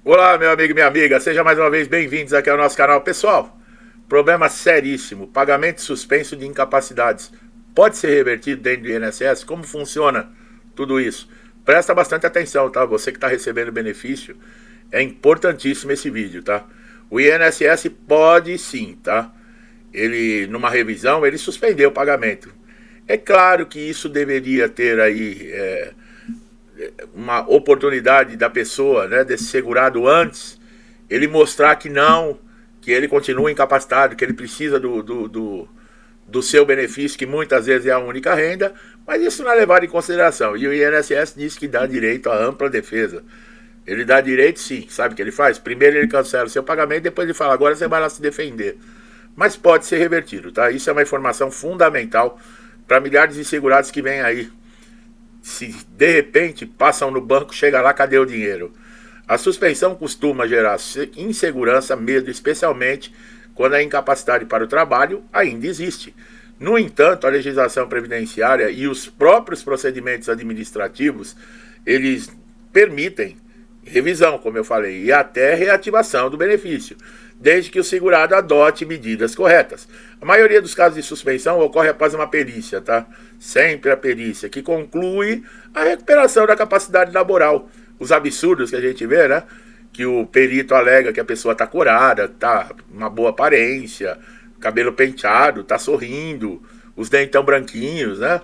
Olá, meu amigo e minha amiga, sejam mais uma vez bem-vindos aqui ao nosso canal. Pessoal, problema seríssimo, pagamento suspenso de incapacidades. Pode ser revertido dentro do INSS? Como funciona tudo isso? Presta bastante atenção, tá? Você que está recebendo benefício, é importantíssimo esse vídeo, tá? O INSS pode sim, tá? Ele, numa revisão, ele suspendeu o pagamento. É claro que isso deveria ter aí uma oportunidade da pessoa, né, desse segurado antes, ele mostrar que não, que ele continua incapacitado, que ele precisa do seu benefício, que muitas vezes é a única renda, mas isso não é levado em consideração. E o INSS diz que dá direito à ampla defesa. Ele dá direito sim, sabe o que ele faz? Primeiro ele cancela o seu pagamento, depois ele fala, agora você vai lá se defender. Mas pode ser revertido, tá? Isso é uma informação fundamental para milhares de segurados que vêm aí. Se de repente passam no banco, chega lá, cadê o dinheiro? A suspensão costuma gerar insegurança, medo, especialmente quando a incapacidade para o trabalho ainda existe. No entanto, a legislação previdenciária e os próprios procedimentos administrativos, eles permitem revisão, como eu falei, e até reativação do benefício, desde que o segurado adote medidas corretas. A maioria dos casos de suspensão ocorre após uma perícia, tá? Sempre a perícia, que conclui a recuperação da capacidade laboral. Os absurdos que a gente vê, né? Que o perito alega que a pessoa está curada, tá uma boa aparência, cabelo penteado, tá sorrindo, os dentão branquinhos, né?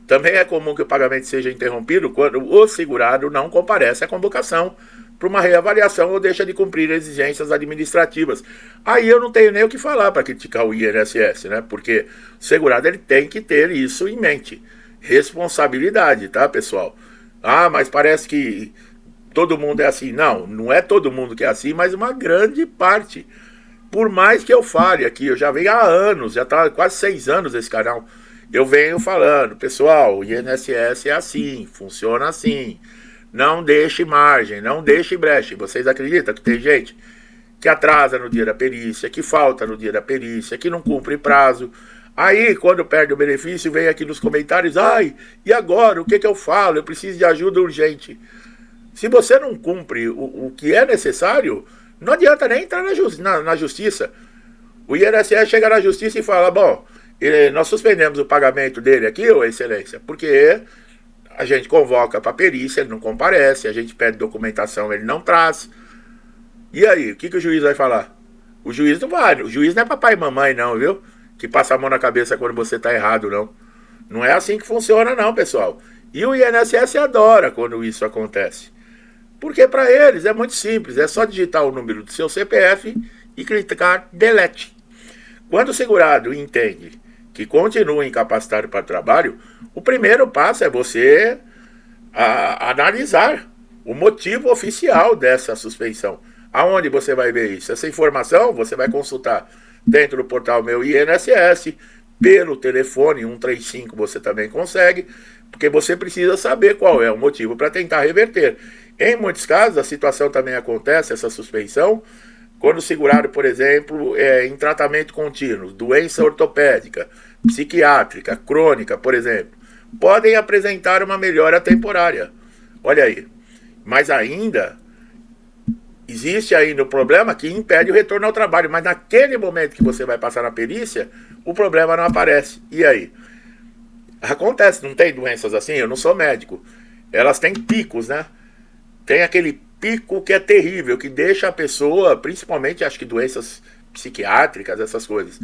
Também é comum que o pagamento seja interrompido quando o segurado não comparece à convocação para uma reavaliação ou deixa de cumprir exigências administrativas. Aí eu não tenho nem o que falar para criticar o INSS, né? Porque o segurado ele tem que ter isso em mente. Responsabilidade, tá, pessoal? Ah, mas parece que todo mundo é assim. Não, não é todo mundo que é assim, mas uma grande parte. Por mais que eu fale aqui, eu já venho há anos, já está quase 6 anos esse canal, eu venho falando, pessoal, o INSS é assim, funciona assim. Não deixe margem, não deixe brecha. Vocês acreditam que tem gente que atrasa no dia da perícia, que falta no dia da perícia, que não cumpre prazo. Aí, quando perde o benefício, vem aqui nos comentários, ai, e agora? O que eu falo? Eu preciso de ajuda urgente. Se você não cumpre o que é necessário, não adianta nem entrar na justiça. O INSS chega na justiça e fala, bom, nós suspendemos o pagamento dele aqui, ô excelência, porque a gente convoca para perícia, ele não comparece, a gente pede documentação, ele não traz. E aí, o que o juiz vai falar? O juiz não vai, o juiz não é papai e mamãe não, viu? Que passa a mão na cabeça quando você está errado, não. Não é assim que funciona não, pessoal. E o INSS adora quando isso acontece. Porque para eles é muito simples, é só digitar o número do seu CPF e clicar delete. Quando o segurado entende que continua incapacitado para o trabalho, o primeiro passo é você analisar o motivo oficial dessa suspensão. Aonde você vai ver isso? Essa informação você vai consultar dentro do portal Meu INSS, pelo telefone 135 você também consegue, porque você precisa saber qual é o motivo para tentar reverter. Em muitos casos, a situação também acontece, essa suspensão, quando o segurado, por exemplo, é em tratamento contínuo, doença ortopédica, psiquiátrica, crônica, por exemplo, podem apresentar uma melhora temporária. Olha aí. Mas ainda, existe ainda o problema que impede o retorno ao trabalho. Mas naquele momento que você vai passar na perícia, o problema não aparece. E aí? Acontece, não tem doenças assim? Eu não sou médico. Elas têm picos, né? Tem aquele pico que é terrível, que deixa a pessoa, principalmente acho que doenças psiquiátricas, essas coisas,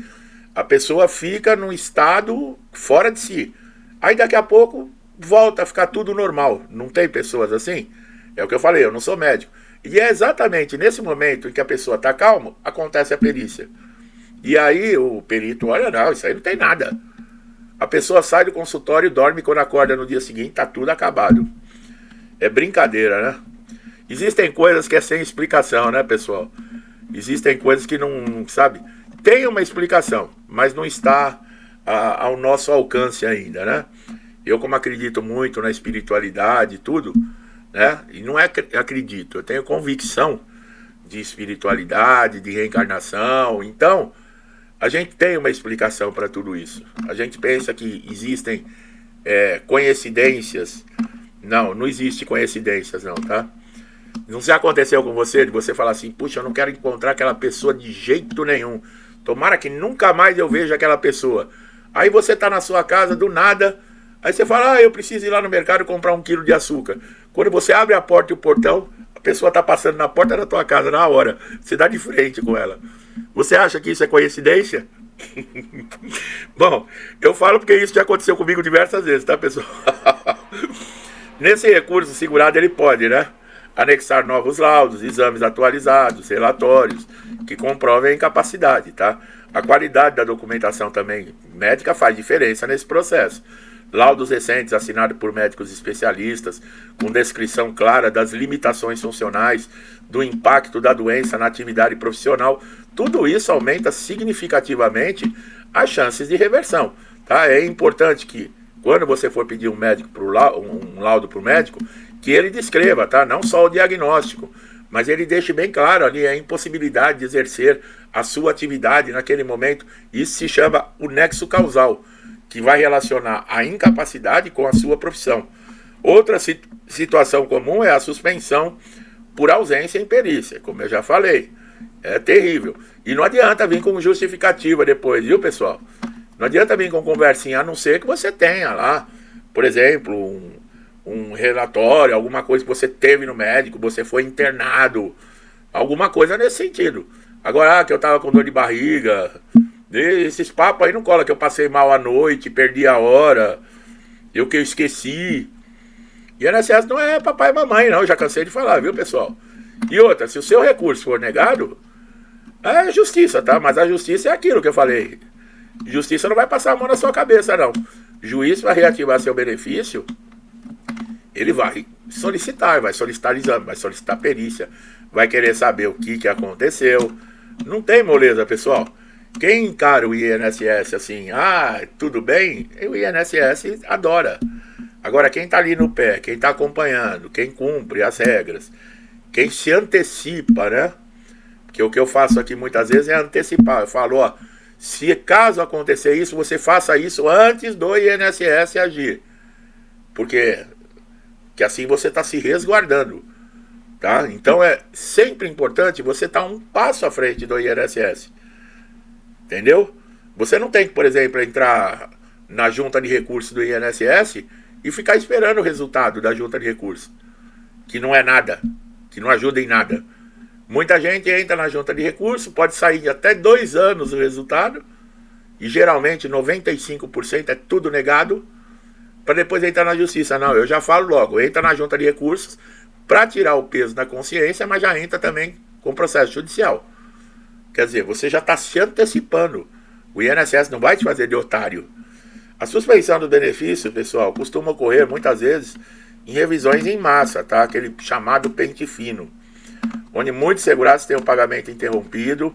a pessoa fica num estado fora de si. Aí daqui a pouco volta a ficar tudo normal. Não tem pessoas assim? É o que eu falei, eu não sou médico. E é exatamente nesse momento em que a pessoa está calma, acontece a perícia. E aí o perito olha, não, isso aí não tem nada. A pessoa sai do consultório, dorme, quando acorda no dia seguinte, está tudo acabado. É brincadeira, né? Existem coisas que é sem explicação, né, pessoal? Existem coisas que não, sabe? Tem uma explicação, mas não está ao nosso alcance ainda, né? Eu, como acredito muito na espiritualidade e tudo, né? E não é acredito, eu tenho convicção de espiritualidade, de reencarnação. Então, a gente tem uma explicação para tudo isso. A gente pensa que existem coincidências. Não existe coincidências não, tá? Não se aconteceu com você, de você falar assim, puxa, eu não quero encontrar aquela pessoa de jeito nenhum. Tomara que nunca mais eu veja aquela pessoa. Aí você tá na sua casa, do nada, aí você fala, eu preciso ir lá no mercado comprar 1 quilo de açúcar. Quando você abre a porta e o portão, a pessoa tá passando na porta da tua casa na hora. Você dá de frente com ela. Você acha que isso é coincidência? Bom, eu falo porque isso já aconteceu comigo diversas vezes, tá, pessoal? Nesse recurso segurado ele pode, né, anexar novos laudos, exames atualizados, relatórios que comprovem a incapacidade, tá? A qualidade da documentação também médica faz diferença nesse processo. Laudos recentes assinados por médicos especialistas, com descrição clara das limitações funcionais, do impacto da doença na atividade profissional, tudo isso aumenta significativamente as chances de reversão, tá? É importante que, quando você for pedir um laudo para o médico, que ele descreva, tá? Não só o diagnóstico, mas ele deixe bem claro ali a impossibilidade de exercer a sua atividade naquele momento. Isso se chama o nexo causal, que vai relacionar a incapacidade com a sua profissão. Outra situação comum é a suspensão por ausência em perícia, como eu já falei. É terrível. E não adianta vir com justificativa depois, viu, pessoal? Não adianta vir com conversinha, a não ser que você tenha lá, por exemplo, um relatório, alguma coisa que você teve no médico, você foi internado, alguma coisa nesse sentido. Agora, que eu tava com dor de barriga, esses papos aí não cola, que eu passei mal à noite, perdi a hora, que eu esqueci. E INSS não é papai e mamãe, não, eu já cansei de falar, viu, pessoal? E outra, se o seu recurso for negado, é justiça, tá? Mas a justiça é aquilo que eu falei. Justiça não vai passar a mão na sua cabeça, não. Juiz vai reativar seu benefício, ele vai solicitar exame, vai solicitar perícia, vai querer saber o que aconteceu. Não tem moleza, pessoal. Quem encara o INSS assim, tudo bem, o INSS adora. Agora, quem está ali no pé, quem está acompanhando, quem cumpre as regras, quem se antecipa, né? Porque o que eu faço aqui muitas vezes é antecipar. Eu falo, se caso acontecer isso, você faça isso antes do INSS agir. Porque assim você está se resguardando, tá? Então é sempre importante você estar um passo à frente do INSS. Entendeu? Você não tem que, por exemplo, entrar na junta de recursos do INSS e ficar esperando o resultado da junta de recursos, que não é nada, que não ajuda em nada. Muita gente entra na junta de recursos, pode sair de até 2 anos o resultado, e geralmente 95% é tudo negado, para depois entrar na justiça. Não, eu já falo logo, entra na junta de recursos para tirar o peso da consciência, mas já entra também com processo judicial. Quer dizer, você já está se antecipando. O INSS não vai te fazer de otário. A suspensão do benefício, pessoal, costuma ocorrer muitas vezes em revisões em massa, tá? Aquele chamado pente fino, onde muitos segurados têm o pagamento interrompido,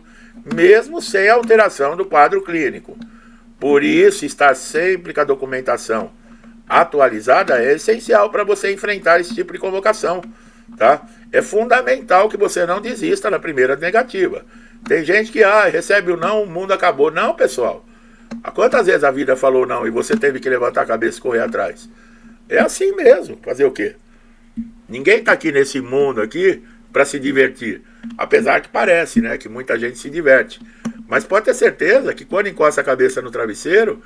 mesmo sem alteração do quadro clínico. Por isso, estar sempre com a documentação atualizada é essencial para você enfrentar esse tipo de convocação, tá? É fundamental que você não desista na primeira negativa. Tem gente que recebe o não, o mundo acabou. Não, pessoal. Há quantas vezes a vida falou não e você teve que levantar a cabeça e correr atrás? É assim mesmo. Fazer o quê? Ninguém está aqui nesse mundo aqui para se divertir. Apesar que parece, né, que muita gente se diverte. Mas pode ter certeza que quando encosta a cabeça no travesseiro,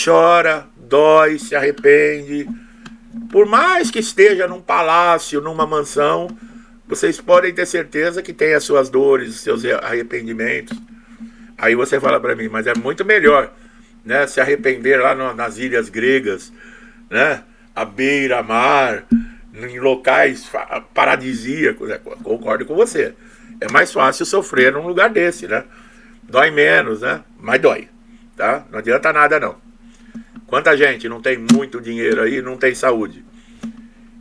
chora, dói, se arrepende. Por mais que esteja num palácio, numa mansão, vocês podem ter certeza que tem as suas dores, os seus arrependimentos. Aí você fala para mim, mas é muito melhor, né, se arrepender lá nas ilhas gregas, né, à beira-mar, em locais paradisíacos. Concordo com você. É mais fácil sofrer num lugar desse, né? Dói menos, né? Mas dói, tá? Não adianta nada, não. Quanta gente não tem muito dinheiro aí, não tem saúde?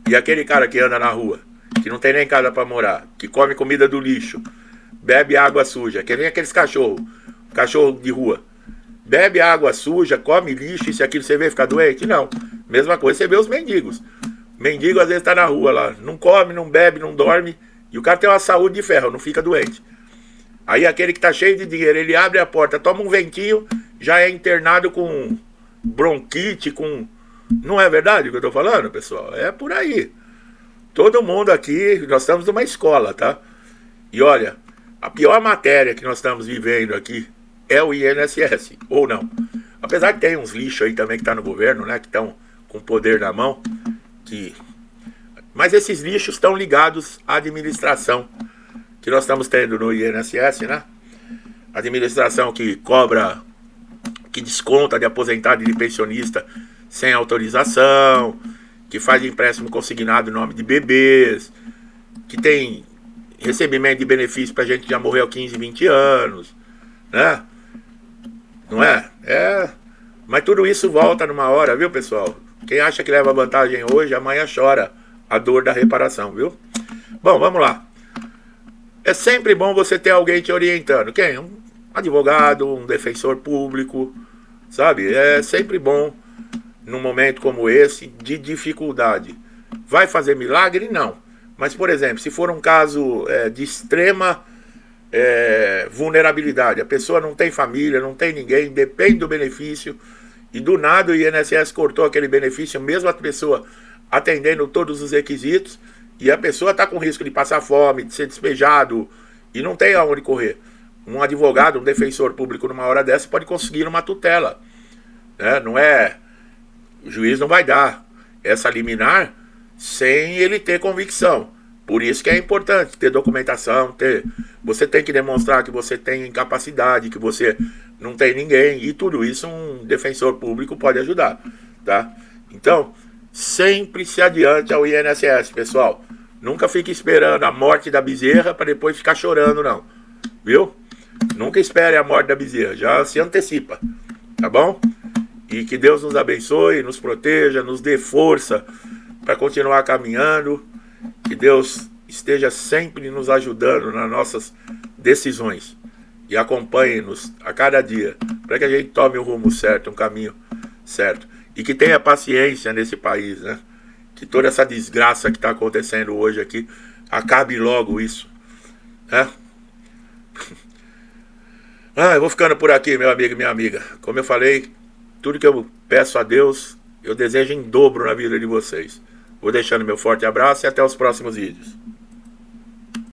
E aquele cara que anda na rua, que não tem nem casa para morar, que come comida do lixo, bebe água suja, que nem aqueles cachorro de rua, bebe água suja, come lixo, e se aquilo você vê ficar doente? Não. Mesma coisa você vê os mendigos. Mendigo às vezes tá na rua lá, não come, não bebe, não dorme, e o cara tem uma saúde de ferro, não fica doente. Aí aquele que tá cheio de dinheiro, ele abre a porta, toma um ventinho, já é internado com bronquite, com... Não é verdade o que eu tô falando, pessoal? É por aí. todo mundo aqui, nós estamos numa escola, tá? E olha, a pior matéria que nós estamos vivendo aqui é o INSS, ou não. Apesar que tem uns lixos aí também que tá no governo, né? Que estão com poder na mão. Mas esses lixos estão ligados à administração que nós estamos tendo no INSS, né? Administração que cobra, que desconta de aposentado e de pensionista sem autorização, que faz empréstimo consignado em nome de bebês, que tem recebimento de benefício pra gente que já morreu há 15, 20 anos, né? Não é? Mas tudo isso volta numa hora, viu, pessoal? Quem acha que leva vantagem hoje, amanhã chora a dor da reparação, viu? Bom, vamos lá. É sempre bom você ter alguém te orientando. Quem? Um advogado, um defensor público, sabe? É sempre bom, num momento como esse, de dificuldade. Vai fazer milagre? Não. Mas, por exemplo, se for um caso de extrema vulnerabilidade, a pessoa não tem família, não tem ninguém, depende do benefício, e do nada o INSS cortou aquele benefício, mesmo a pessoa atendendo todos os requisitos, e a pessoa está com risco de passar fome, de ser despejado, e não tem aonde correr. Um advogado, um defensor público, numa hora dessa, pode conseguir uma tutela, né? Não é... O juiz não vai dar essa liminar sem ele ter convicção. Por isso que é importante ter documentação, você tem que demonstrar que você tem incapacidade, que você não tem ninguém, e tudo isso um defensor público pode ajudar, tá? Então, sempre se adiante ao INSS, pessoal. Nunca fique esperando a morte da bezerra para depois ficar chorando, não. Viu? Nunca espere a morte da bezerra, já se antecipa, tá bom? E que Deus nos abençoe, nos proteja, nos dê força para continuar caminhando. Que Deus esteja sempre nos ajudando nas nossas decisões. E acompanhe-nos a cada dia, para que a gente tome um rumo certo, um caminho certo. E que tenha paciência nesse país, né? Que toda essa desgraça que está acontecendo hoje aqui, acabe logo isso, né? Eu vou ficando por aqui, meu amigo e minha amiga. Como eu falei, tudo que eu peço a Deus, eu desejo em dobro na vida de vocês. Vou deixando meu forte abraço e até os próximos vídeos.